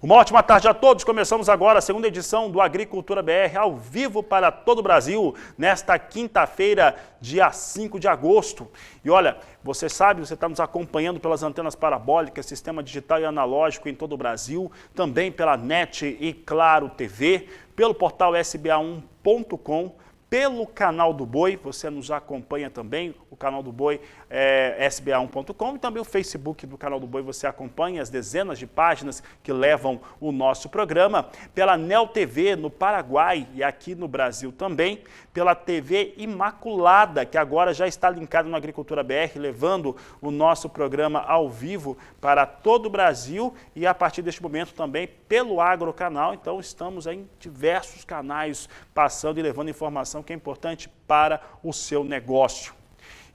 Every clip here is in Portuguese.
Uma ótima tarde a todos. Começamos agora a segunda edição do Agricultura BR ao vivo para todo o Brasil, nesta quinta-feira, dia 5 de agosto. E olha, você sabe, você está nos acompanhando pelas antenas parabólicas, sistema digital e analógico em todo o Brasil, também pela NET e Claro TV, pelo portal sba1.com, pelo canal do Boi, você nos acompanha também, o canal do Boi é sba1.com e também o Facebook do canal do Boi, você acompanha as dezenas de páginas que levam o nosso programa, pela Neo TV no Paraguai e aqui no Brasil também, pela TV Imaculada, que agora já está linkada no Agricultura BR, levando o nosso programa ao vivo para todo o Brasil e a partir deste momento também pelo Agrocanal, então estamos em diversos canais passando e levando informação que é importante para o seu negócio.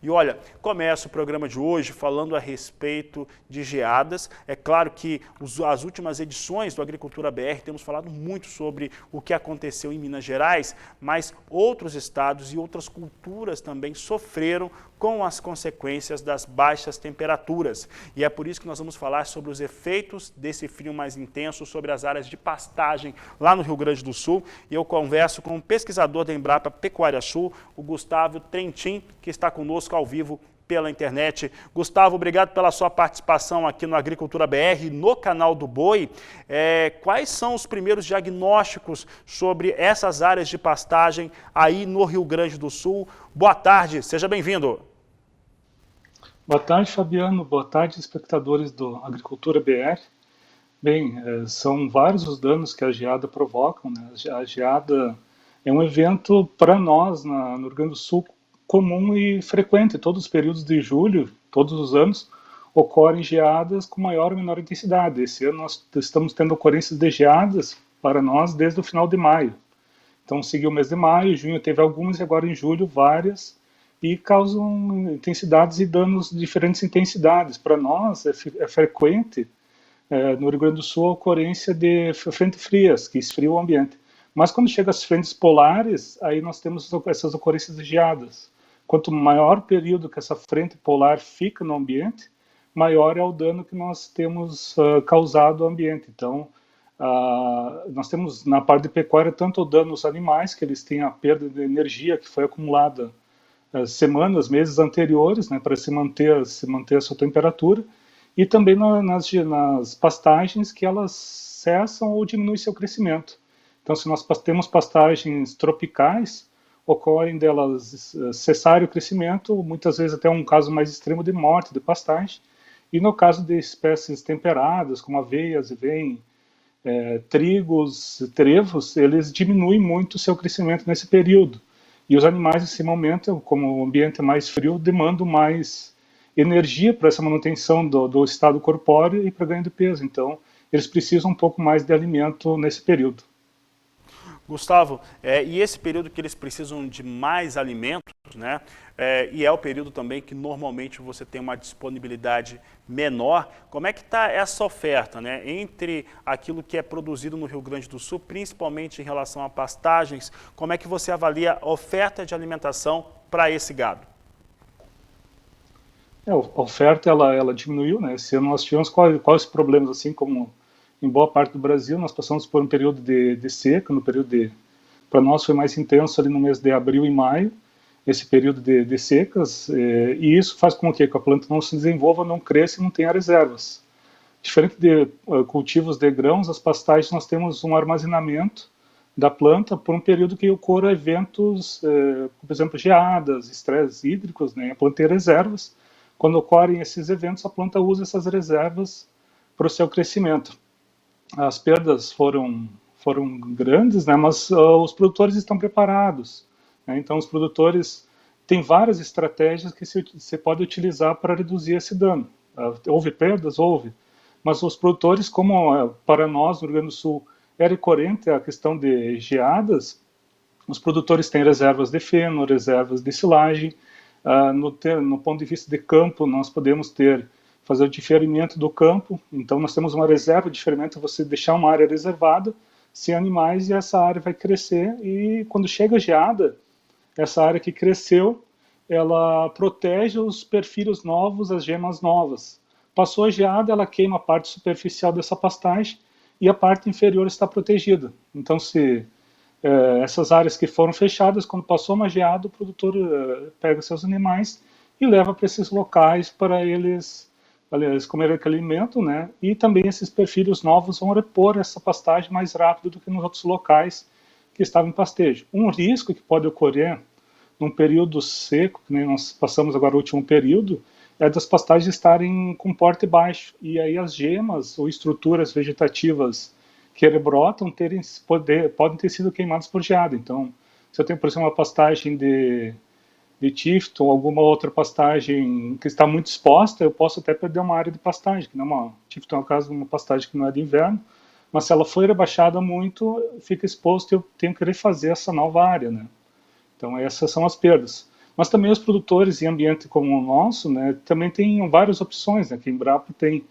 E olha, começa o programa de hoje falando a respeito de geadas. É claro que as últimas edições do Agricultura BR temos falado muito sobre o que aconteceu em Minas Gerais, mas outros estados e outras culturas também sofreram com as consequências das baixas temperaturas. E é por isso que nós vamos falar sobre os efeitos desse frio mais intenso sobre as áreas de pastagem lá no Rio Grande do Sul. E eu converso com o pesquisador da Embrapa Pecuária Sul, o Gustavo Trentin, que está conosco ao vivo pela internet. Gustavo, obrigado pela sua participação aqui no Agricultura BR, no canal do Boi. Quais são os primeiros diagnósticos sobre essas áreas de pastagem aí no Rio Grande do Sul? Boa tarde, seja bem-vindo. Boa tarde, Fabiano. Boa tarde, espectadores do Agricultura BR. Bem, são vários os danos que a geada provoca, né? A geada é um evento para nós no Rio Grande do Sul comum e frequente. Todos os períodos de julho, todos os anos, ocorrem geadas com maior ou menor intensidade. Esse ano nós estamos tendo ocorrências de geadas para nós desde o final de maio. Então seguiu o mês de maio, junho teve algumas e agora em julho várias, e causam intensidades e danos de diferentes intensidades. Para nós é frequente no Rio Grande do Sul a ocorrência de frentes frias, que esfriam o ambiente. Mas quando chega às frentes polares, aí nós temos essas ocorrências de geadas. Quanto maior o período que essa frente polar fica no ambiente, maior é o dano que nós temos causado ao ambiente. Então, nós temos na parte de pecuária tanto o dano aos animais, que eles têm a perda de energia que foi acumulada semanas, meses anteriores, né, para se manter a sua temperatura, e também nas pastagens que elas cessam ou diminuem seu crescimento. Então, se nós temos pastagens tropicais, ocorrem delas cessar o crescimento, muitas vezes até um caso mais extremo de morte de pastagem, e no caso de espécies temperadas, como aveias, aveim, trigos, trevos, eles diminuem muito o seu crescimento nesse período. E os animais, nesse momento, como o ambiente é mais frio, demandam mais energia para essa manutenção do estado corpóreo e para ganho de peso. Então, eles precisam um pouco mais de alimento nesse período. Gustavo, e esse período que eles precisam de mais alimentos, né? E é o período também que normalmente você tem uma disponibilidade menor. Como é que está essa oferta, né? Entre aquilo que é produzido no Rio Grande do Sul, principalmente em relação a pastagens, como é que você avalia a oferta de alimentação para esse gado? A oferta ela diminuiu, né? Esse ano nós tivemos quais problemas, assim como em boa parte do Brasil, nós passamos por um período de seca, para nós foi mais intenso ali no mês de abril e maio, esse período de secas, e isso faz com que a planta não se desenvolva, não cresça e não tenha reservas. Diferente de cultivos de grãos, as pastagens nós temos um armazenamento da planta por um período que ocorra eventos, por exemplo, geadas, estresses hídricos, né? A planta tem reservas. Quando ocorrem esses eventos, a planta usa essas reservas para o seu crescimento. As perdas foram grandes, né, mas os produtores estão preparados, né, então os produtores têm várias estratégias que você pode utilizar para reduzir esse dano. Houve perdas? Houve, mas os produtores, como para nós no Rio Grande do Sul é recorrente a questão de geadas, os produtores têm reservas de feno, reservas de silagem. No ponto de vista de campo, nós podemos fazer o diferimento do campo, então nós temos uma reserva de diferimento, você deixar uma área reservada, sem animais, e essa área vai crescer, e quando chega a geada, essa área que cresceu, ela protege os perfilhos novos, as gemas novas. Passou a geada, ela queima a parte superficial dessa pastagem, e a parte inferior está protegida. Então, se essas áreas que foram fechadas, quando passou uma geada, o produtor pega seus animais e leva para esses locais para eles comerem aquele alimento, né? E também esses perfilhos novos vão repor essa pastagem mais rápido do que nos outros locais que estavam em pastejo. Um risco que pode ocorrer num período seco, que nem nós passamos agora o último período, é das pastagens estarem com porte baixo, e aí as gemas ou estruturas vegetativas que rebrotam podem ter sido queimadas por geada. Então, se eu tenho, por exemplo, uma pastagem de tifton, alguma outra pastagem que está muito exposta, eu posso até perder uma área de pastagem, que não é uma tifton, é o caso de uma pastagem que não é de inverno, mas se ela for rebaixada muito, fica exposto e eu tenho que refazer essa nova área, né? Então, essas são as perdas. Mas também os produtores em ambiente como o nosso, né, também tem várias opções, né? Que a Embrapa tem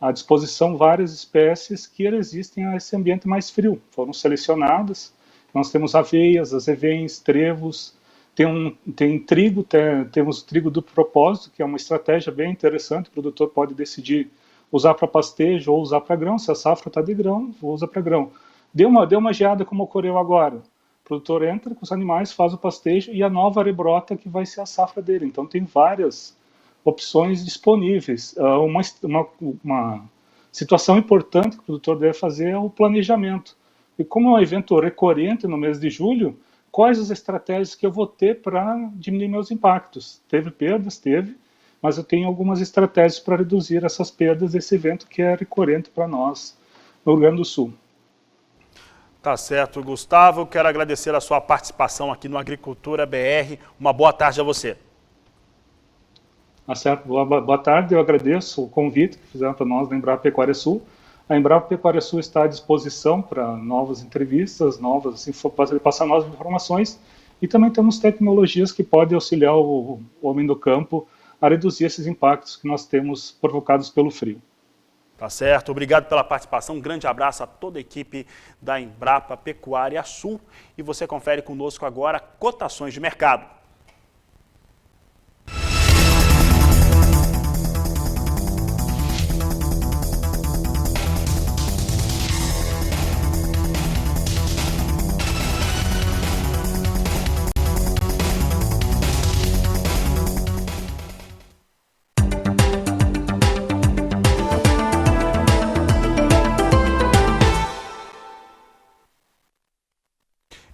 à disposição várias espécies que resistem a esse ambiente mais frio. Foram selecionadas. Nós temos aveias, azevens, trevos, tem trigo, temos trigo do propósito, que é uma estratégia bem interessante. O produtor pode decidir usar para pastejo ou usar para grão. Se a safra está de grão, usa para grão. Deu uma geada como ocorreu agora. O produtor entra com os animais, faz o pastejo e a nova rebrota que vai ser a safra dele. Então tem várias opções disponíveis. Uma situação importante que o produtor deve fazer é o planejamento. E como é um evento recorrente no mês de julho, quais as estratégias que eu vou ter para diminuir meus impactos? Teve perdas? Teve, mas eu tenho algumas estratégias para reduzir essas perdas desse evento que é recorrente para nós no Rio Grande do Sul. Tá certo, Gustavo. Quero agradecer a sua participação aqui no Agricultura BR. Uma boa tarde a você. Tá certo. Boa tarde, eu agradeço o convite que fizeram para nós da Embrapa Pecuária Sul. A Embrapa Pecuária Sul está à disposição para novas entrevistas, passar novas informações, e também temos tecnologias que podem auxiliar o homem do campo a reduzir esses impactos que nós temos provocados pelo frio. Tá certo, obrigado pela participação, um grande abraço a toda a equipe da Embrapa Pecuária Sul, e você confere conosco agora cotações de mercado.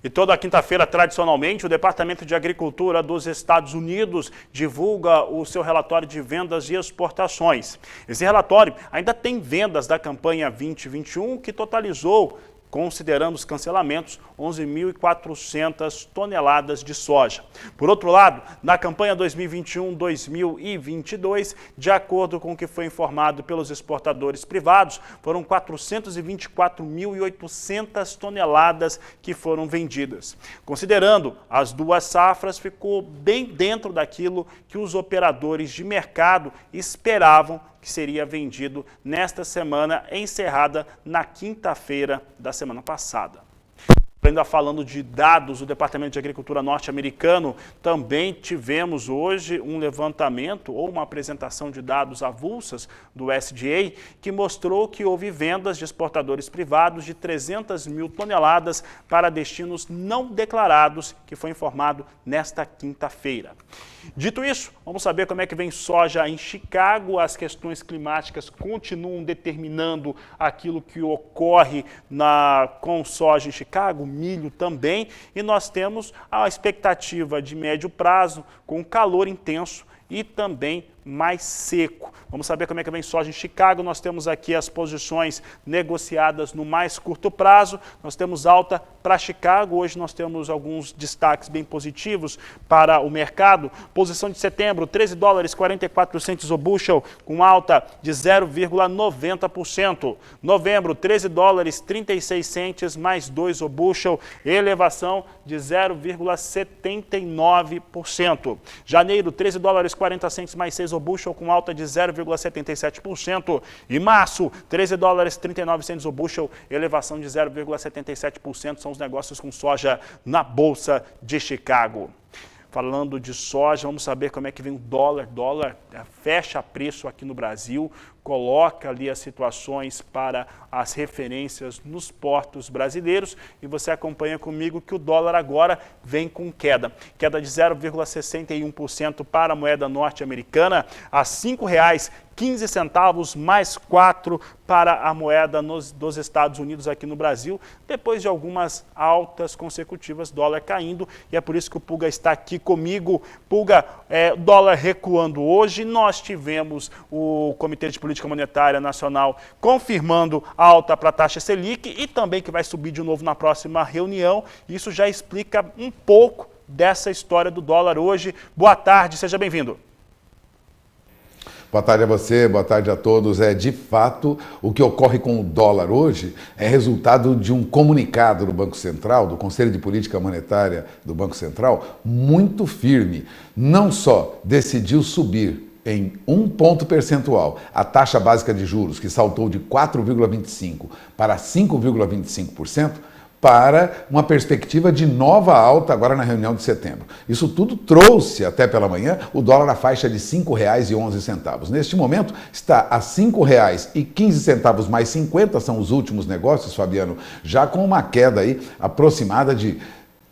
E toda quinta-feira, tradicionalmente, o Departamento de Agricultura dos Estados Unidos divulga o seu relatório de vendas e exportações. Esse relatório ainda tem vendas da campanha 2021, que totalizou, considerando os cancelamentos, 11.400 toneladas de soja. Por outro lado, na campanha 2021-2022, de acordo com o que foi informado pelos exportadores privados, foram 424.800 toneladas que foram vendidas. Considerando as duas safras, ficou bem dentro daquilo que os operadores de mercado esperavam que seria vendido nesta semana, encerrada na quinta-feira da semana passada. Ainda falando de dados, o Departamento de Agricultura norte-americano, também tivemos hoje um levantamento ou uma apresentação de dados avulsas do USDA, que mostrou que houve vendas de exportadores privados de 300 mil toneladas para destinos não declarados, que foi informado nesta quinta-feira. Dito isso, vamos saber como é que vem soja em Chicago. As questões climáticas continuam determinando aquilo que ocorre com soja em Chicago, milho também, e nós temos a expectativa de médio prazo com calor intenso e também mais seco. Vamos saber como é que vem soja em Chicago. Nós temos aqui as posições negociadas no mais curto prazo. Nós temos alta para Chicago. Hoje nós temos alguns destaques bem positivos para o mercado. Posição de setembro, 13 dólares 44 centes o bushel, com alta de 0,90%. Novembro, 13 dólares 36 centes mais 2 o bushel, elevação de 0,79%. Janeiro, 13 dólares 40 centes mais 6 o bushel, com alta de 0,77%. E março, 13 dólares 39 centes o bushel, elevação de 0,77%. São os negócios com soja na Bolsa de Chicago. falando de soja, vamos saber como é que vem o dólar. Dólar fecha preço aqui no Brasil, coloca ali as situações para as referências nos portos brasileiros e você acompanha comigo que o dólar agora vem com queda. Queda de 0,61% para a moeda norte-americana, a R$ 5,15 mais 4 para a moeda dos Estados Unidos aqui no Brasil, depois de algumas altas consecutivas, dólar caindo, e é por isso que o Pulga está aqui comigo. Pulga, dólar recuando hoje, nós tivemos o Comitê de Política Monetária Nacional confirmando a alta para a taxa Selic e também que vai subir de novo na próxima reunião. Isso já explica um pouco dessa história do dólar hoje. Boa tarde, seja bem-vindo. Boa tarde a você, boa tarde a todos. De fato, o que ocorre com o dólar hoje é resultado de um comunicado do Banco Central, do Conselho de Política Monetária do Banco Central, muito firme. Não só decidiu subir em 1 ponto percentual a taxa básica de juros, que saltou de 4,25% para 5,25%, para uma perspectiva de nova alta agora na reunião de setembro. Isso tudo trouxe, até pela manhã, o dólar na faixa de R$ 5,11. Neste momento, está a R$ 5,15 mais 50, são os últimos negócios, Fabiano, já com uma queda aí aproximada de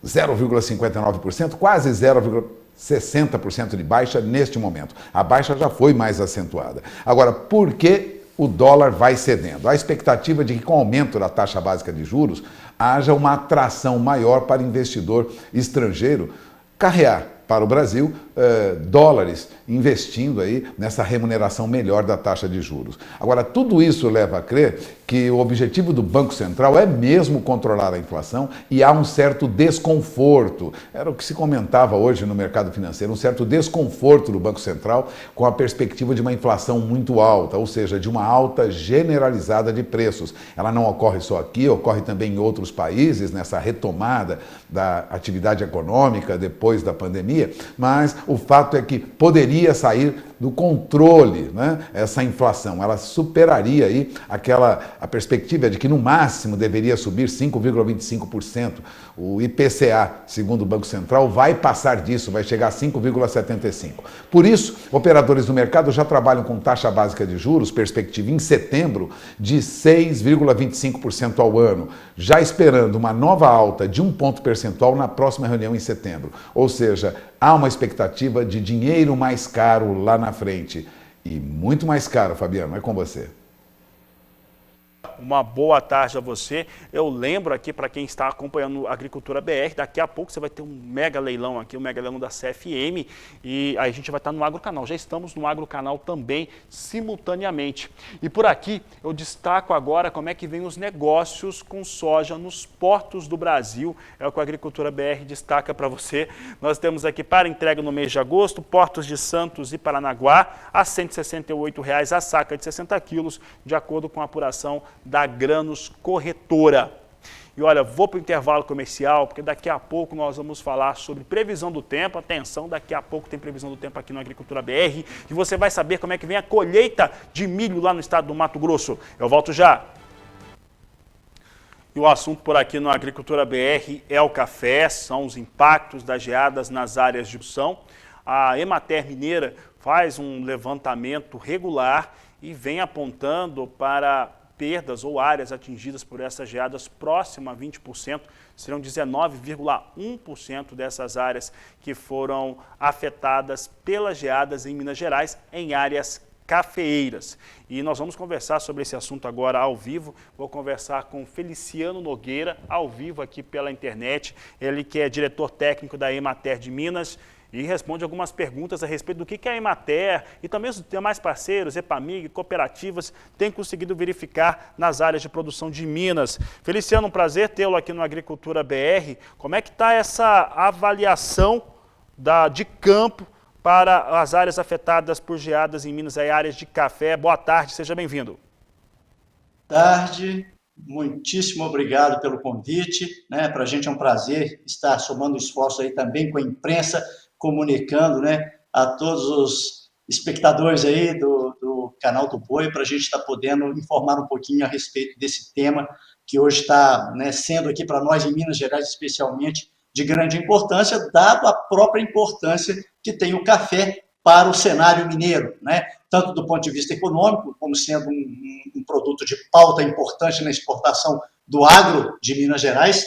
0,59%, quase 0,60% de baixa neste momento. A baixa já foi mais acentuada. Agora, por que o dólar vai cedendo? A expectativa de que com o aumento da taxa básica de juros, haja uma atração maior para investidor estrangeiro carrear para o Brasil dólares, investindo aí nessa remuneração melhor da taxa de juros. Agora, tudo isso leva a crer que o objetivo do Banco Central é mesmo controlar a inflação e há um certo desconforto. Era o que se comentava hoje no mercado financeiro, um certo desconforto do Banco Central com a perspectiva de uma inflação muito alta, ou seja, de uma alta generalizada de preços. Ela não ocorre só aqui, ocorre também em outros países, nessa retomada da atividade econômica depois da pandemia, mas o fato é que poderia sair do controle, né, essa inflação. Ela superaria aí a perspectiva de que no máximo deveria subir 5,25%. O IPCA, segundo o Banco Central, vai passar disso, vai chegar a 5,75%. Por isso, operadores do mercado já trabalham com taxa básica de juros, perspectiva em setembro, de 6,25% ao ano, já esperando uma nova alta de 1 ponto percentual na próxima reunião em setembro. Ou seja, há uma expectativa de dinheiro mais caro lá na frente. E muito mais caro, Fabiano, é com você. Uma boa tarde a você. Eu lembro aqui, para quem está acompanhando a Agricultura BR, daqui a pouco você vai ter um mega leilão aqui, um mega leilão da CFM, e aí a gente vai estar no Agrocanal. Já estamos no Agrocanal também, simultaneamente. E por aqui eu destaco agora como é que vem os negócios com soja nos portos do Brasil. É o que a Agricultura BR destaca para você. Nós temos aqui para entrega no mês de agosto, portos de Santos e Paranaguá, a R$ 168,00 a saca de 60 quilos, de acordo com a apuração da Grãos Corretora. E olha, vou para o intervalo comercial, porque daqui a pouco nós vamos falar sobre previsão do tempo. Atenção, daqui a pouco tem previsão do tempo aqui no Agricultura BR e você vai saber como é que vem a colheita de milho lá no estado do Mato Grosso. Eu volto já. E o assunto por aqui no Agricultura BR é o café, são os impactos das geadas nas áreas de produção. A Emater Mineira faz um levantamento regular e vem apontando para perdas ou áreas atingidas por essas geadas próximo a 20%, serão 19,1% dessas áreas que foram afetadas pelas geadas em Minas Gerais, em áreas cafeeiras. E nós vamos conversar sobre esse assunto agora ao vivo. Vou conversar com Feliciano Nogueira, ao vivo aqui pela internet, ele que é diretor técnico da Emater de Minas, e responde algumas perguntas a respeito do que a Emater e também os demais parceiros, EPAMIG, cooperativas, têm conseguido verificar nas áreas de produção de Minas. Feliciano, um prazer tê-lo aqui no Agricultura BR. Como é que está essa avaliação de campo para as áreas afetadas por geadas em Minas, áreas de café? Boa tarde, seja bem-vindo. Boa tarde, muitíssimo obrigado pelo convite. Para a gente é um prazer estar somando esforço aí também com a imprensa, comunicando, a todos os espectadores aí do canal do Boi, para a gente estar podendo informar um pouquinho a respeito desse tema que hoje está, sendo aqui para nós em Minas Gerais especialmente de grande importância, dado a própria importância que tem o café para o cenário mineiro, né? Tanto do ponto de vista econômico, como sendo um produto de pauta importante na exportação do agro de Minas Gerais.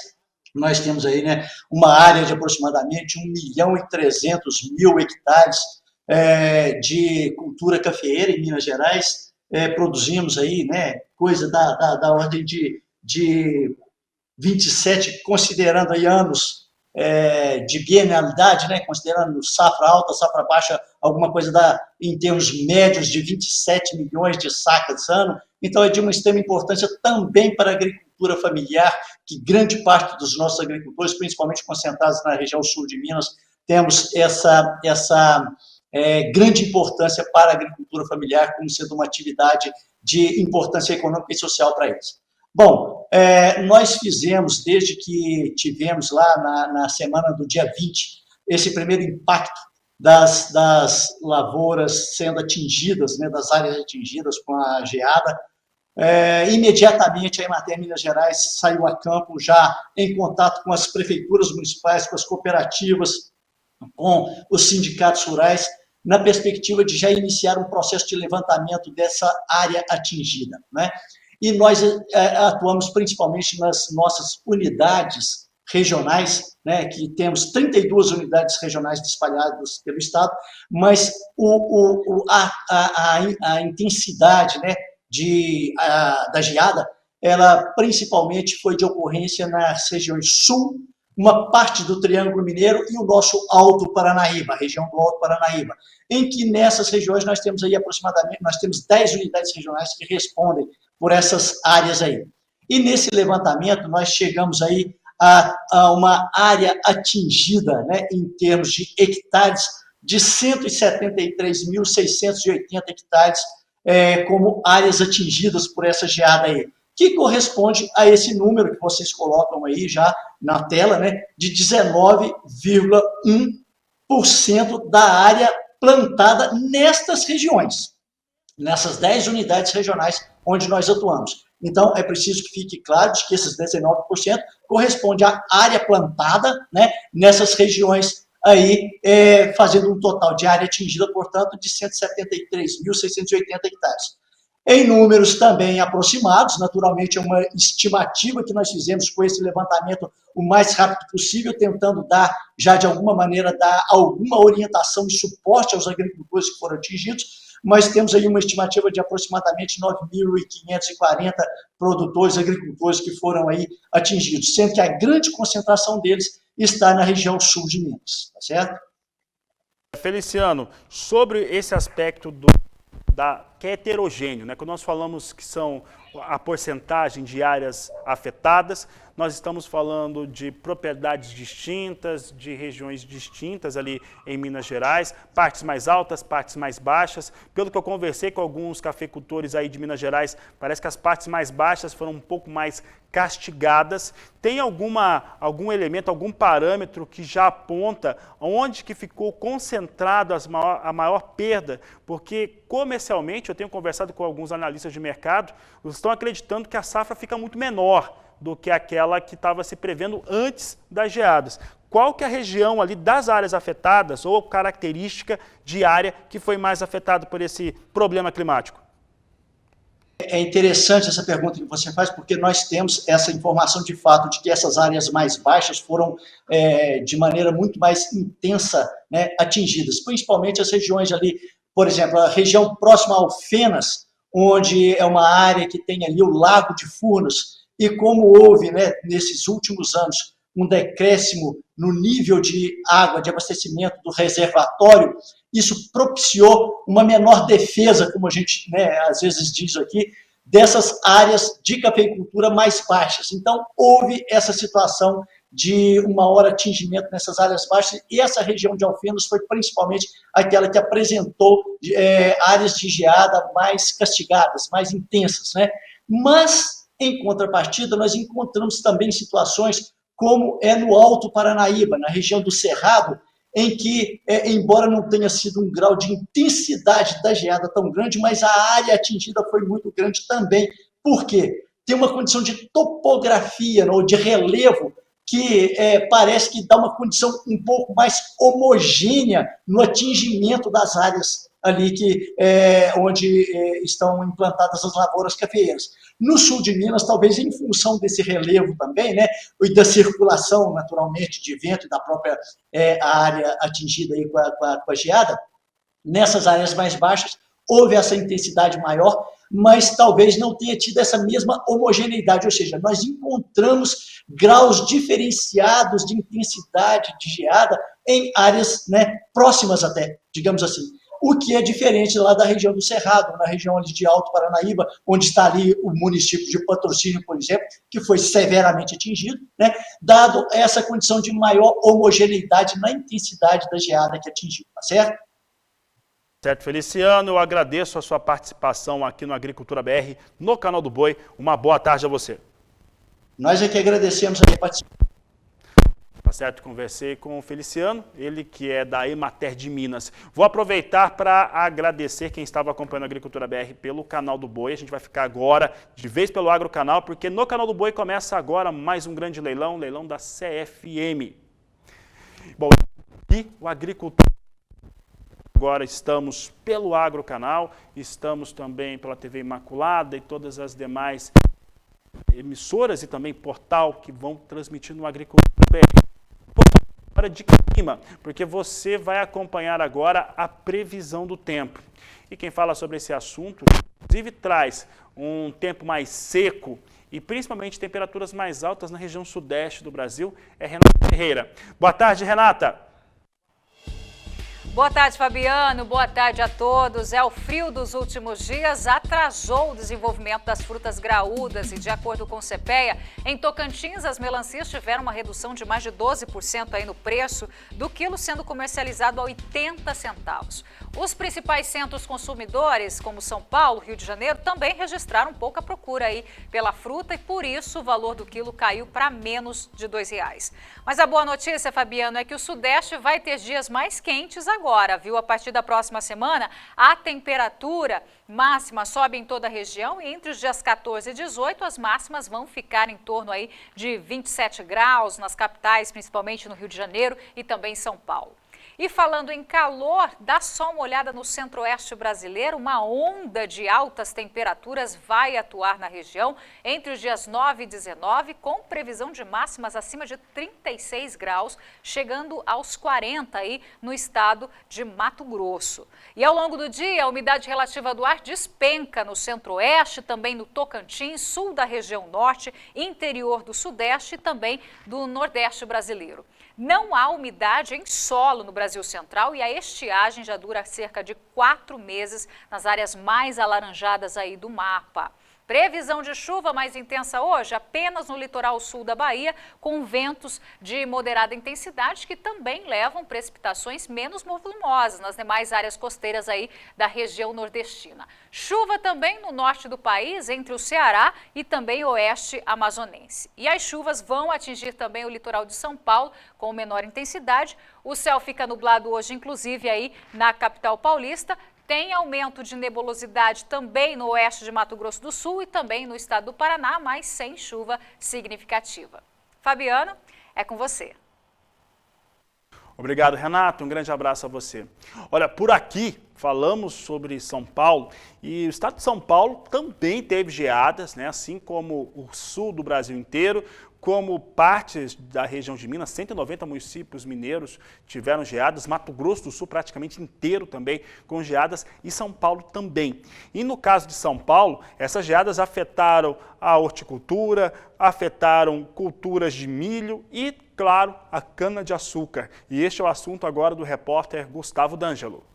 Nós temos aí, né, uma área de aproximadamente 1.300.000 hectares de cultura cafeeira em Minas Gerais. Produzimos aí, né, coisa da ordem de 27, considerando aí anos de bienalidade, né, considerando safra alta, safra baixa, alguma coisa em termos médios de 27 milhões de sacas ano. Então, é de uma extrema importância também para a agricultura familiar, que grande parte dos nossos agricultores, principalmente concentrados na região sul de Minas, temos essa grande importância para a agricultura familiar, como sendo uma atividade de importância econômica e social para eles. Bom, nós fizemos, desde que tivemos lá na semana do dia 20, esse primeiro impacto das lavouras sendo atingidas, né, das áreas atingidas com a geada, imediatamente a Emater Minas Gerais saiu a campo já em contato com as prefeituras municipais, com as cooperativas, com os sindicatos rurais, na perspectiva de já iniciar um processo de levantamento dessa área atingida, né? E nós atuamos principalmente nas nossas unidades regionais, né, que temos 32 unidades regionais espalhadas pelo Estado, mas a intensidade, né, da geada, ela principalmente foi de ocorrência nas regiões sul, uma parte do Triângulo Mineiro e o nosso Alto Paranaíba, a região do Alto Paranaíba, em que nessas regiões nós temos aí aproximadamente, nós temos 10 unidades regionais que respondem por essas áreas aí. E nesse levantamento nós chegamos aí a uma área atingida, né, em termos de hectares, de 173.680 hectares como áreas atingidas por essa geada aí, que corresponde a esse número que vocês colocam aí já na tela, né, de 19,1% da área plantada nestas regiões, nessas 10 unidades regionais onde nós atuamos. Então, é preciso que fique claro de que esses 19% corresponde à área plantada, né, nessas regiões aí, fazendo um total de área atingida, portanto, de 173.680 hectares. Em números também aproximados, naturalmente é uma estimativa que nós fizemos com esse levantamento o mais rápido possível, tentando já de alguma maneira, dar alguma orientação e suporte aos agricultores que foram atingidos, mas temos aí uma estimativa de aproximadamente 9.540 produtores, agricultores que foram aí atingidos, sendo que a grande concentração deles está na região sul de Minas, tá certo? Feliciano, sobre esse aspecto que é heterogêneo, né? Quando nós falamos que são a porcentagem de áreas afetadas, nós estamos falando de propriedades distintas, de regiões distintas ali em Minas Gerais, partes mais altas, partes mais baixas. Pelo que eu conversei com alguns cafeicultores aí de Minas Gerais, parece que as partes mais baixas foram um pouco mais castigadas. Tem algum elemento, algum parâmetro que já aponta onde que ficou concentrado a maior perda? Porque comercialmente, eu tenho conversado com alguns analistas de mercado, eles estão acreditando que a safra fica muito menor do que aquela que estava se prevendo antes das geadas. Qual que é a região ali das áreas afetadas ou característica de área que foi mais afetada por esse problema climático? É interessante essa pergunta que você faz, porque nós temos essa informação de fato de que essas áreas mais baixas foram de maneira muito mais intensa, né, atingidas, principalmente as regiões ali, por exemplo, a região próxima ao Alfenas, onde é uma área que tem ali o Lago de Furnas, e como houve, né, nesses últimos anos um decréscimo no nível de água, de abastecimento do reservatório, isso propiciou uma menor defesa, como a gente, né, às vezes diz aqui, dessas áreas de cafeicultura mais baixas. Então, houve essa situação de um maior atingimento nessas áreas baixas, e essa região de Alfenas foi principalmente aquela que apresentou áreas de geada mais castigadas, mais intensas, né? Mas, em contrapartida, nós encontramos também situações como no Alto Paranaíba, na região do Cerrado, em que, embora não tenha sido um grau de intensidade da geada tão grande, mas a área atingida foi muito grande também. Por quê? Tem uma condição de topografia, ou de relevo, que parece que dá uma condição um pouco mais homogênea no atingimento das áreas ali onde estão implantadas as lavouras cafeeiras. No sul de Minas, talvez em função desse relevo também, né, e da circulação, naturalmente, de vento e da própria área atingida aí com a geada, nessas áreas mais baixas houve essa intensidade maior, mas talvez não tenha tido essa mesma homogeneidade, ou seja, nós encontramos graus diferenciados de intensidade de geada em áreas, né, próximas até, digamos assim. O que é diferente lá da região do Cerrado, na região ali de Alto Paranaíba, onde está ali o município de Patrocínio, por exemplo, que foi severamente atingido, né, dado essa condição de maior homogeneidade na intensidade da geada que atingiu, tá certo? Certo, Feliciano, eu agradeço a sua participação aqui no Agricultura BR, no Canal do Boi. Uma boa tarde a você. Nós é que agradecemos a participação. Tá certo, conversei com o Feliciano, ele que é da Emater de Minas. Vou aproveitar para agradecer quem estava acompanhando a Agricultura BR pelo Canal do Boi. A gente vai ficar agora de vez pelo Agrocanal, porque no Canal do Boi começa agora mais um grande leilão, leilão da CFM. Bom, e o Agricultura agora estamos pelo Agrocanal, estamos também pela TV Imaculada e todas as demais emissoras e também portal que vão transmitir no Agricultura BR. Agora de clima, porque você vai acompanhar agora a previsão do tempo. E quem fala sobre esse assunto, inclusive traz um tempo mais seco e principalmente temperaturas mais altas na região sudeste do Brasil, é Renata Ferreira. Boa tarde, Renata. Boa tarde, Fabiano. Boa tarde a todos. O frio dos últimos dias atrasou o desenvolvimento das frutas graúdas e, de acordo com o CPEA, em Tocantins, as melancias tiveram uma redução de mais de 12% aí no preço do quilo, sendo comercializado a 80 centavos. Os principais centros consumidores, como São Paulo, Rio de Janeiro, também registraram pouca procura aí pela fruta e, por isso, o valor do quilo caiu para menos de R$ 2. Mas a boa notícia, Fabiano, é que o Sudeste vai ter dias mais quentes agora, viu? A partir da próxima semana, a temperatura máxima sobe em toda a região e entre os dias 14 e 18, as máximas vão ficar em torno aí de 27 graus nas capitais, principalmente no Rio de Janeiro e também em São Paulo. E falando em calor, dá só uma olhada no centro-oeste brasileiro, uma onda de altas temperaturas vai atuar na região entre os dias 9 e 19, com previsão de máximas acima de 36 graus, chegando aos 40 aí no estado de Mato Grosso. E ao longo do dia, a umidade relativa do ar despenca no centro-oeste, também no Tocantins, sul da região norte, interior do sudeste e também do nordeste brasileiro. Não há umidade em solo no Brasil Central e a estiagem já dura cerca de 4 meses nas áreas mais alaranjadas aí do mapa. Previsão de chuva mais intensa hoje apenas no litoral sul da Bahia, com ventos de moderada intensidade que também levam precipitações menos volumosas nas demais áreas costeiras aí da região nordestina. Chuva também no norte do país, entre o Ceará e também o oeste amazonense. E as chuvas vão atingir também o litoral de São Paulo com menor intensidade. O céu fica nublado hoje, inclusive aí na capital paulista. Tem aumento de nebulosidade também no oeste de Mato Grosso do Sul e também no estado do Paraná, mas sem chuva significativa. Fabiano, é com você. Obrigado, Renato. Um grande abraço a você. Olha, por aqui falamos sobre São Paulo e o estado de São Paulo também teve geadas, né? Assim como o sul do Brasil inteiro, como partes da região de Minas, 190 municípios mineiros tiveram geadas, Mato Grosso do Sul praticamente inteiro também com geadas e São Paulo também. E no caso de São Paulo, essas geadas afetaram a horticultura, afetaram culturas de milho e, claro, a cana-de-açúcar. E este é o assunto agora do repórter Gustavo D'Angelo.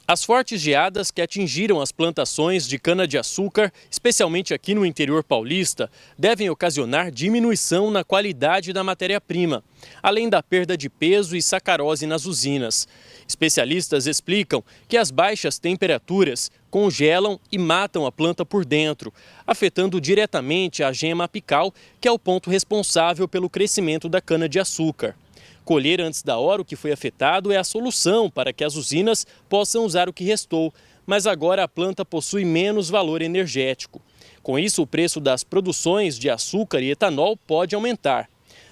As fortes geadas que atingiram as plantações de cana-de-açúcar, especialmente aqui no interior paulista, devem ocasionar diminuição na qualidade da matéria-prima, além da perda de peso e sacarose nas usinas. Especialistas explicam que as baixas temperaturas congelam e matam a planta por dentro, afetando diretamente a gema apical, que é o ponto responsável pelo crescimento da cana-de-açúcar. Colher antes da hora o que foi afetado é a solução para que as usinas possam usar o que restou, mas agora a planta possui menos valor energético. Com isso, o preço das produções de açúcar e etanol pode aumentar.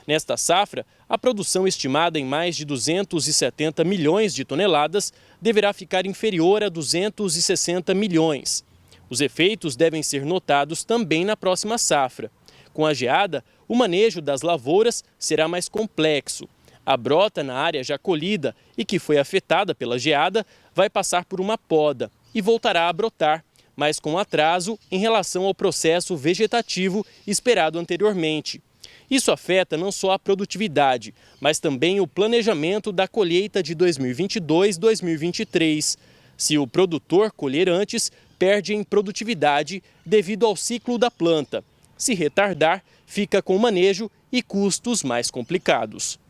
Nesta safra, a produção estimada em mais de 270 milhões de toneladas deverá ficar inferior a 260 milhões. Os efeitos devem ser notados também na próxima safra. Com a geada, o manejo das lavouras será mais complexo. A brota na área já colhida e que foi afetada pela geada vai passar por uma poda e voltará a brotar, mas com atraso em relação ao processo vegetativo esperado anteriormente. Isso afeta não só a produtividade, mas também o planejamento da colheita de 2022-2023. Se o produtor colher antes, perde em produtividade devido ao ciclo da planta. Se retardar, fica com manejo e custos mais complicados.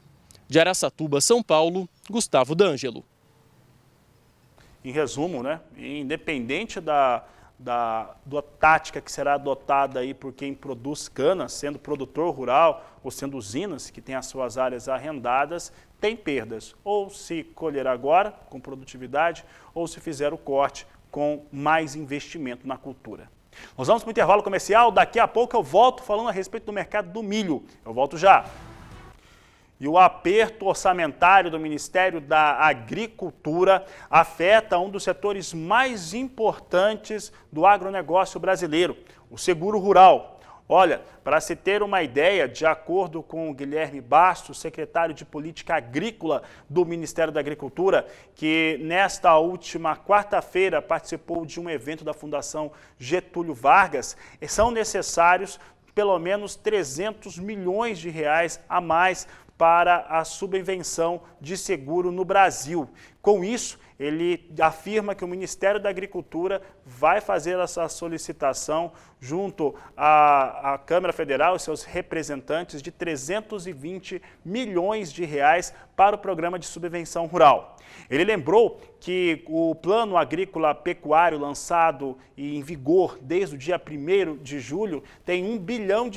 De Araçatuba, São Paulo, Gustavo D'Angelo. Em resumo, né, independente da tática que será adotada aí por quem produz cana, sendo produtor rural ou sendo usinas que têm as suas áreas arrendadas, tem perdas. Ou se colher agora, com produtividade, ou se fizer o corte com mais investimento na cultura. Nós vamos para o intervalo comercial, daqui a pouco eu volto falando a respeito do mercado do milho. Eu volto já. E o aperto orçamentário do Ministério da Agricultura afeta um dos setores mais importantes do agronegócio brasileiro, o seguro rural. Olha, para se ter uma ideia, de acordo com o Guilherme Bastos, secretário de Política Agrícola do Ministério da Agricultura, que nesta última quarta-feira participou de um evento da Fundação Getúlio Vargas, são necessários pelo menos 300 milhões de reais a mais para a subvenção de seguro no Brasil. Com isso, ele afirma que o Ministério da Agricultura vai fazer essa solicitação junto à Câmara Federal e seus representantes de 320 milhões de reais para o programa de subvenção rural. Ele lembrou que o Plano Agrícola Pecuário lançado e em vigor desde o dia 1º de julho tem R$ 1 bilhão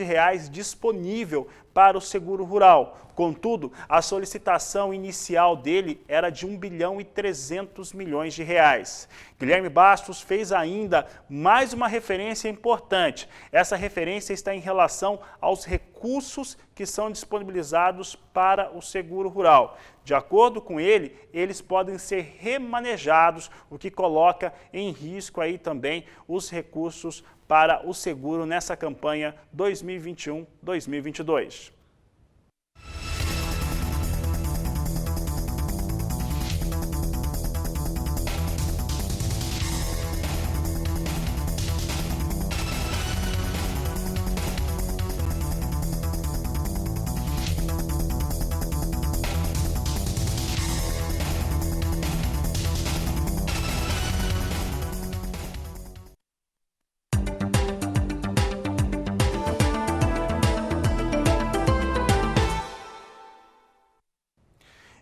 disponível para o seguro rural. Contudo, a solicitação inicial dele era de R$ 1 bilhão e 300 milhões de reais. Guilherme Bastos fez ainda mais uma referência importante. Essa referência está em relação aos recursos que são disponibilizados para o seguro rural. De acordo com ele, eles podem ser remanejados, o que coloca em risco aí também os recursos para o seguro nessa campanha 2021-2022.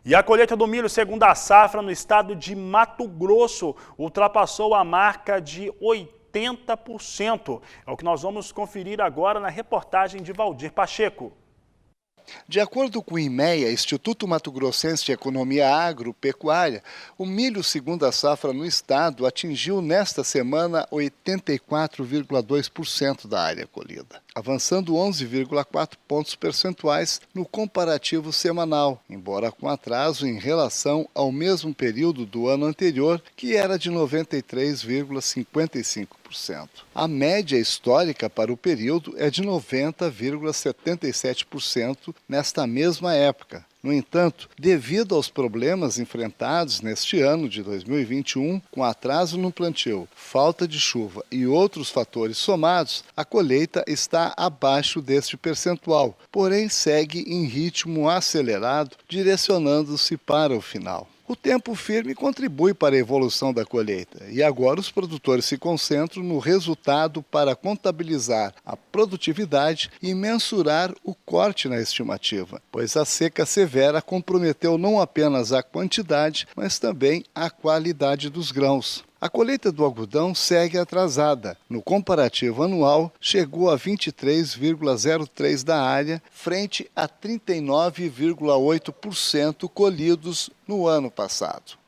E a colheita do milho segunda safra no estado de Mato Grosso ultrapassou a marca de 80%. É o que nós vamos conferir agora na reportagem de Valdir Pacheco. De acordo com o IMEA, Instituto Mato Grossense de Economia Agropecuária, o milho segunda safra no estado atingiu nesta semana 84,2% da área colhida, avançando 11,4 pontos percentuais no comparativo semanal, embora com atraso em relação ao mesmo período do ano anterior, que era de 93,55%. A média histórica para o período é de 90,77% nesta mesma época. No entanto, devido aos problemas enfrentados neste ano de 2021, com atraso no plantio, falta de chuva e outros fatores somados, a colheita está abaixo deste percentual, porém segue em ritmo acelerado, direcionando-se para o final. O tempo firme contribui para a evolução da colheita e agora os produtores se concentram no resultado para contabilizar a produtividade e mensurar o corte na estimativa, pois a seca severa comprometeu não apenas a quantidade, mas também a qualidade dos grãos. A colheita do algodão segue atrasada. No comparativo anual, chegou a 23,03% da área, frente a 39,8% colhidos no ano passado.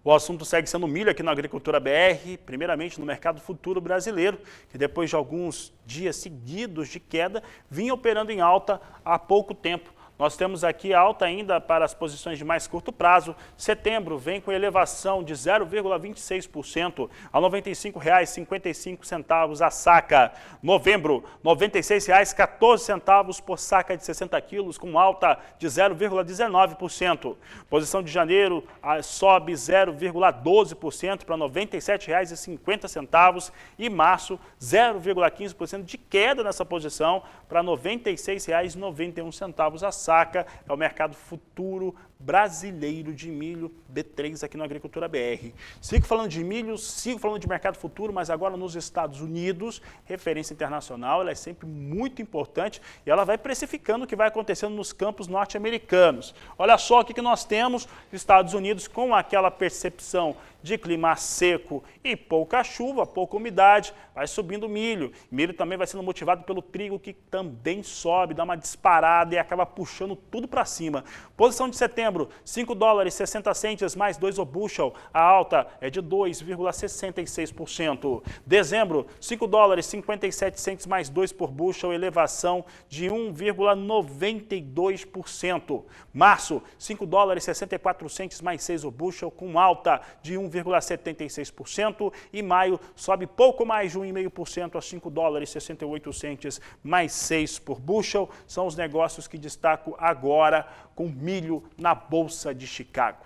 O assunto segue sendo milho aqui na Agricultura BR, primeiramente no mercado futuro brasileiro, que depois de alguns dias seguidos de queda, vinha operando em alta há pouco tempo. Nós temos aqui alta ainda para as posições de mais curto prazo. Setembro vem com elevação de 0,26% a R$ 95,55 a saca. Novembro, R$ 96,14 por saca de 60 quilos, com alta de 0,19%. Posição de janeiro sobe 0,12% para R$ 97,50 e março 0,15% de queda nessa posição para R$ 96,91 a saca. É o mercado futuro brasileiro de milho B3 aqui na Agricultura BR. Sigo falando de milho, sigo falando de mercado futuro, mas agora nos Estados Unidos, referência internacional, ela é sempre muito importante e ela vai precificando o que vai acontecendo nos campos norte-americanos. Olha só o que nós temos, Estados Unidos com aquela percepção de clima seco e pouca chuva, pouca umidade, vai subindo o milho. Milho também vai sendo motivado pelo trigo, que também sobe, dá uma disparada e acaba puxando tudo para cima. Posição de setembro, $5,60 mais 2 o bushel, a alta é de 2,66%. Dezembro, $5,57 mais 2 por bushel, elevação de 1,92%. Março, $5,64 mais 6 o bushel, com alta de 1,76%, e maio sobe pouco mais de 1,5% a $5,68 mais 6 por bushel. São os negócios que destaco agora com milho na Bolsa de Chicago.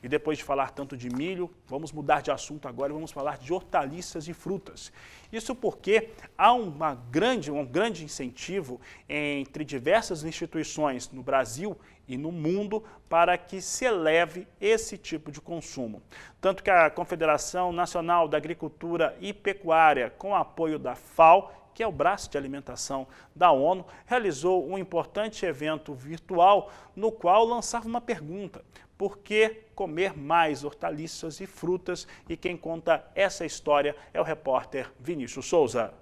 E depois de falar tanto de milho, vamos mudar de assunto agora e vamos falar de hortaliças e frutas. Isso porque há um grande incentivo entre diversas instituições no Brasil e no mundo para que se eleve esse tipo de consumo. Tanto que a Confederação Nacional da Agricultura e Pecuária, com apoio da FAO, que é o braço de alimentação da ONU, realizou um importante evento virtual no qual lançava uma pergunta: por que comer mais hortaliças e frutas? E quem conta essa história é o repórter Vinícius Souza.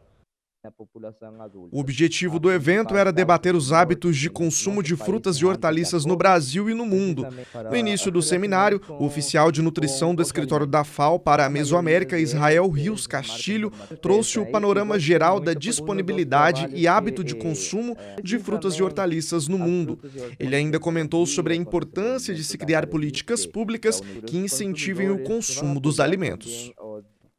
O objetivo do evento era debater os hábitos de consumo de frutas e hortaliças no Brasil e no mundo. No início do seminário, o oficial de nutrição do escritório da FAO para a Mesoamérica, Israel Rios Castilho, trouxe o panorama geral da disponibilidade e hábito de consumo de frutas e hortaliças no mundo. Ele ainda comentou sobre a importância de se criar políticas públicas que incentivem o consumo dos alimentos.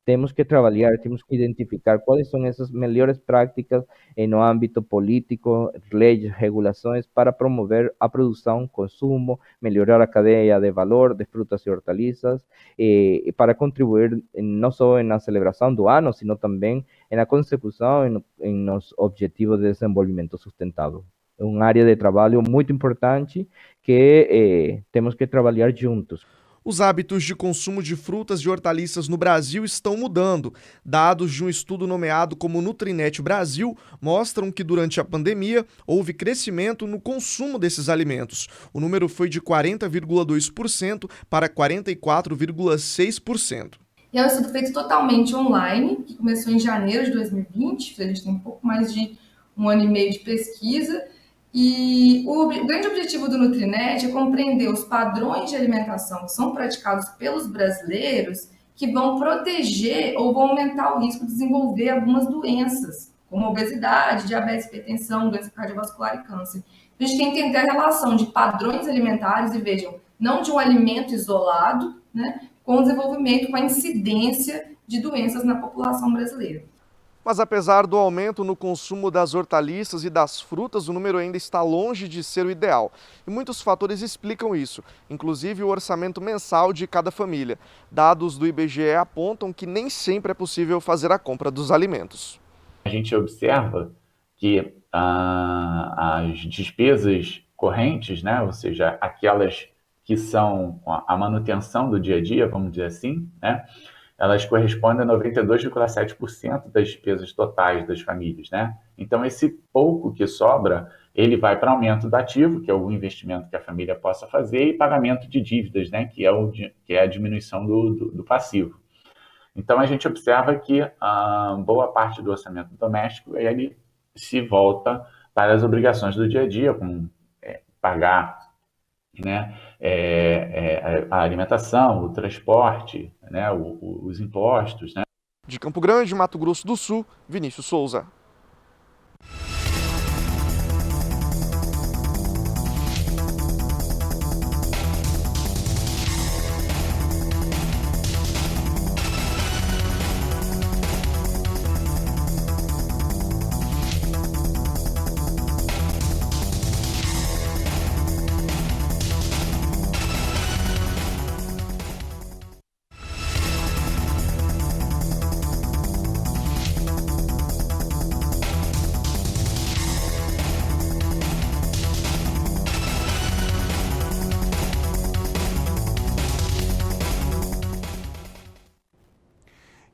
Temos que trabalhar, temos que identificar quais são essas melhores práticas no âmbito político, leis, regulações, para promover a produção, consumo, melhorar a cadeia de valor de frutas e hortaliças, e para contribuir não só na celebração do ano, sino também na consecução nos objetivos de desenvolvimento sustentável. É uma área de trabalho muito importante que temos que trabalhar juntos. Os hábitos de consumo de frutas e hortaliças no Brasil estão mudando. Dados de um estudo nomeado como Nutrinet Brasil mostram que durante a pandemia houve crescimento no consumo desses alimentos. O número foi de 40,2% para 44,6%. E é um estudo feito totalmente online, que começou em janeiro de 2020, a gente tem um pouco mais de 1 ano e meio de pesquisa. E o grande objetivo do Nutrinet é compreender os padrões de alimentação que são praticados pelos brasileiros, que vão proteger ou vão aumentar o risco de desenvolver algumas doenças, como obesidade, diabetes, hipertensão, doença cardiovascular e câncer. A gente tem que entender a relação de padrões alimentares, e vejam, não de um alimento isolado, né, com o desenvolvimento, com a incidência de doenças na população brasileira. Mas apesar do aumento no consumo das hortaliças e das frutas, o número ainda está longe de ser o ideal. E muitos fatores explicam isso, inclusive o orçamento mensal de cada família. Dados do IBGE apontam que nem sempre é possível fazer a compra dos alimentos. A gente observa que as despesas correntes, né, ou seja, aquelas que são a manutenção do dia a dia, vamos dizer assim, né, elas correspondem a 92,7% das despesas totais das famílias, né? Então, esse pouco que sobra, ele vai para aumento do ativo, que é o investimento que a família possa fazer, e pagamento de dívidas, né? Que é a diminuição do passivo. Então, a gente observa que boa parte do orçamento doméstico, ele se volta para as obrigações do dia a dia, como pagar né, a alimentação, o transporte, né, os impostos, né? De Campo Grande, Mato Grosso do Sul, Vinícius Souza.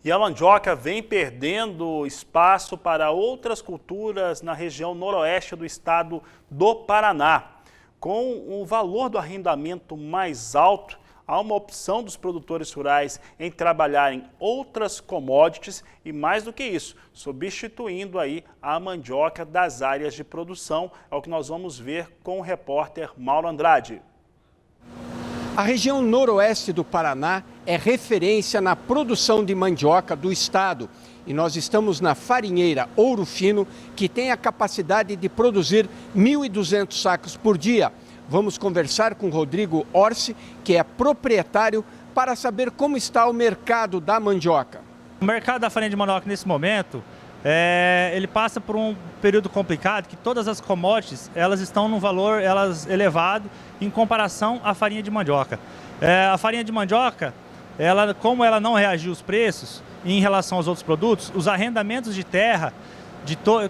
E a mandioca vem perdendo espaço para outras culturas na região noroeste do estado do Paraná. Com o valor do arrendamento mais alto, há uma opção dos produtores rurais em trabalhar em outras commodities e, mais do que isso, substituindo aí a mandioca das áreas de produção. É o que nós vamos ver com o repórter Mauro Andrade. A região noroeste do Paraná é referência na produção de mandioca do estado. E nós estamos na farinheira Ouro Fino, que tem a capacidade de produzir 1.200 sacos por dia. Vamos conversar com Rodrigo Orsi, que é proprietário, para saber como está o mercado da mandioca. O mercado da farinha de mandioca nesse momento, ele passa por um período complicado, que todas as commodities elas estão num valor elevado em comparação à farinha de mandioca. A farinha de mandioca, como ela não reagiu os preços em relação aos outros produtos, os arrendamentos de terra,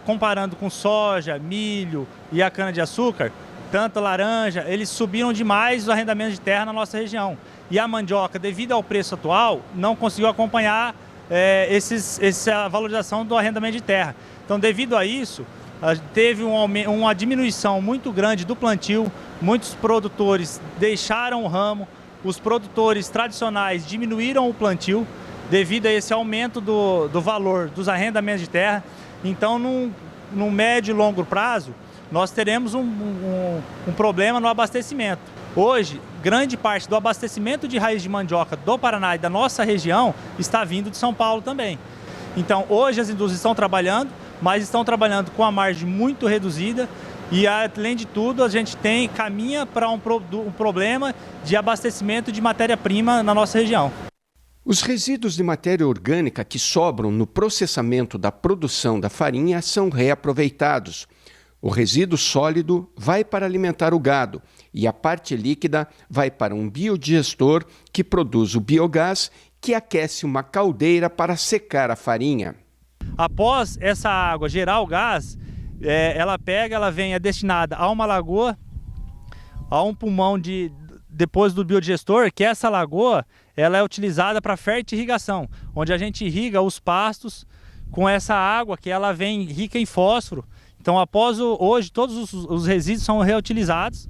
comparando com soja, milho e a cana-de-açúcar, tanto laranja, eles subiram demais os arrendamentos de terra na nossa região. E a mandioca, devido ao preço atual, não conseguiu acompanhar essa valorização do arrendamento de terra. Então, devido a isso, teve uma diminuição muito grande do plantio, muitos produtores deixaram o ramo, os produtores tradicionais diminuíram o plantio devido a esse aumento do valor dos arrendamentos de terra. Então, no médio e longo prazo, nós teremos um problema no abastecimento. Hoje, grande parte do abastecimento de raiz de mandioca do Paraná e da nossa região está vindo de São Paulo também. Então, hoje as indústrias estão trabalhando, mas estão trabalhando com a margem muito reduzida e, além de tudo, a gente caminha para um problema de abastecimento de matéria-prima na nossa região. Os resíduos de matéria orgânica que sobram no processamento da produção da farinha são reaproveitados. O resíduo sólido vai para alimentar o gado e a parte líquida vai para um biodigestor que produz o biogás, que aquece uma caldeira para secar a farinha. Após essa água gerar o gás, ela é destinada a uma lagoa, a um pulmão depois do biodigestor, que essa lagoa ela é utilizada para fertirrigação, onde a gente irriga os pastos com essa água que ela vem rica em fósforo. Então, hoje, todos os resíduos são reutilizados.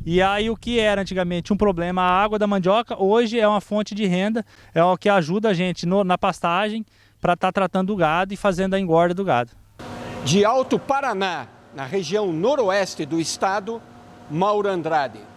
E aí, o que era antigamente um problema, a água da mandioca, hoje é uma fonte de renda, é o que ajuda a gente na pastagem para estar tratando o gado e fazendo a engorda do gado. De Alto Paraná, na região noroeste do estado, Mauro Andrade.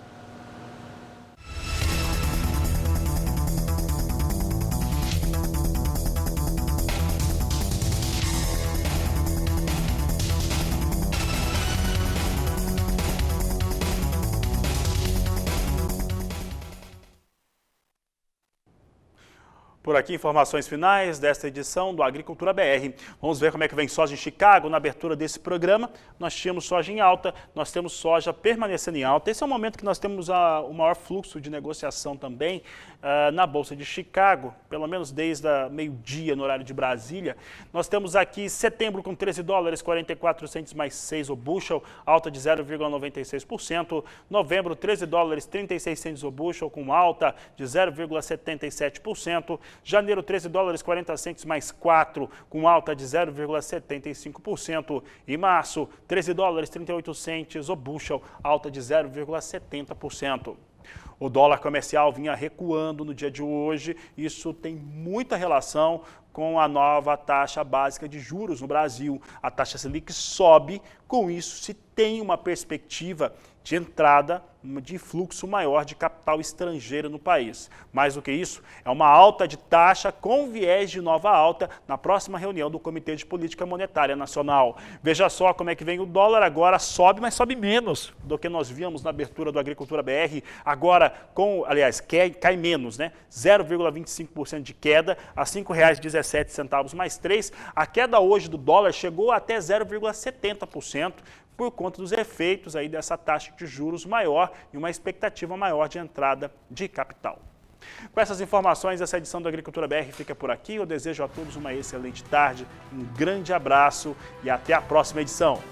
Por aqui, informações finais desta edição do Agricultura BR. Vamos ver como é que vem soja em Chicago. Na abertura desse programa, nós tínhamos soja em alta, nós temos soja permanecendo em alta. Esse é o momento que nós temos o maior fluxo de negociação também na Bolsa de Chicago, pelo menos desde meio-dia no horário de Brasília. Nós temos aqui setembro com $13,44 mais 6 o bushel, alta de 0,96%. Novembro, $13,36 o bushel, com alta de 0,77%. Janeiro, $13,40 mais 4, com alta de 0,75%. E março, $13,38 o bushel, alta de 0,70%. O dólar comercial vinha recuando no dia de hoje. Isso tem muita relação com a nova taxa básica de juros no Brasil. A taxa Selic sobe, com isso se tem uma perspectiva de entrada de fluxo maior de capital estrangeiro no país. Mais do que isso, é uma alta de taxa com viés de nova alta na próxima reunião do Comitê de Política Monetária Nacional. Veja só como é que vem o dólar, agora sobe, mas sobe menos do que nós víamos na abertura do Agricultura BR. Agora, cai menos, né? 0,25% de queda, a R$ 5,17 mais 3. A queda hoje do dólar chegou até 0,70%. por conta dos efeitos aí dessa taxa de juros maior e uma expectativa maior de entrada de capital. Com essas informações, essa edição do Agricultura BR fica por aqui. Eu desejo a todos uma excelente tarde, um grande abraço e até a próxima edição.